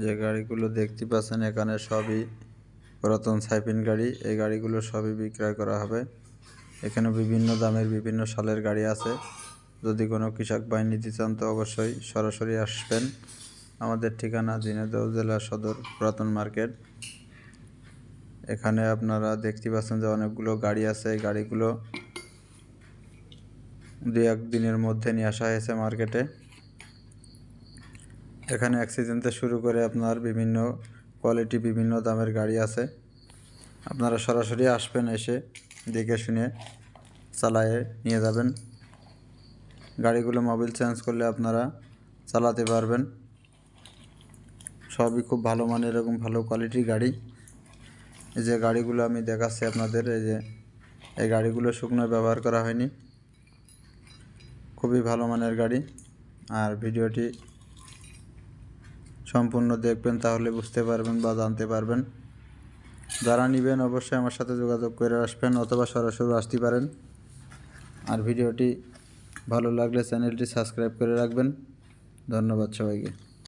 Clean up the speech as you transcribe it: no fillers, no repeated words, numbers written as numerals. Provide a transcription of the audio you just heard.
যে গাড়িগুলো দেখতে পাচ্ছেন এখানে সবই পুরাতন সাইফিন গাড়ি। এই গাড়িগুলো সবই বিক্রয় করা হবে। এখানে বিভিন্ন দামের বিভিন্ন সালের গাড়ি আছে। যদি কোনো কৃষক ভাই নিতে চান তো অবশ্যই সরাসরি আসবেন। আমাদের ঠিকানা ঝিনাইদহ জেলা সদর পুরাতন মার্কেট। এখানে আপনারা দেখতে পাচ্ছেন যে অনেকগুলো গাড়ি আছে। এই গাড়িগুলো 2-1 দিনের মধ্যে নিয়ে আসা হয়েছে মার্কেটে। এখানে অ্যাক্সিডেন্ট থেকে শুরু করে আপনার বিভিন্ন কোয়ালিটি বিভিন্ন দামের গাড়ি আছে। আপনারা সরাসরি আসবেন, এসে দেখে শুনে চালায়ে নিয়ে যাবেন। গাড়িগুলো মোবিল চেঞ্জ করলে আপনারা চালাতে পারবেন। সবই খুব ভালো মানের এবং ভালো কোয়ালিটির গাড়ি। এই যে গাড়িগুলো আমি দেখাচ্ছি আপনাদের, এই গাড়িগুলো শুকনো ব্যবহার করা হয়নি, খুবই ভালো মানের গাড়ি। আর ভিডিওটি সম্পূর্ণ দেখবেন, তাহলে বুঝতে পারবেন বা জানতে পারবেন। যারা নেবেন অবশ্যই আমার সাথে যোগাযোগ করে আসবেন অথবা সরাসরি আসতে পারেন। আর ভিডিওটি ভালো লাগলে চ্যানেলটি সাবস্ক্রাইব করে রাখবেন। ধন্যবাদ সবাইকে।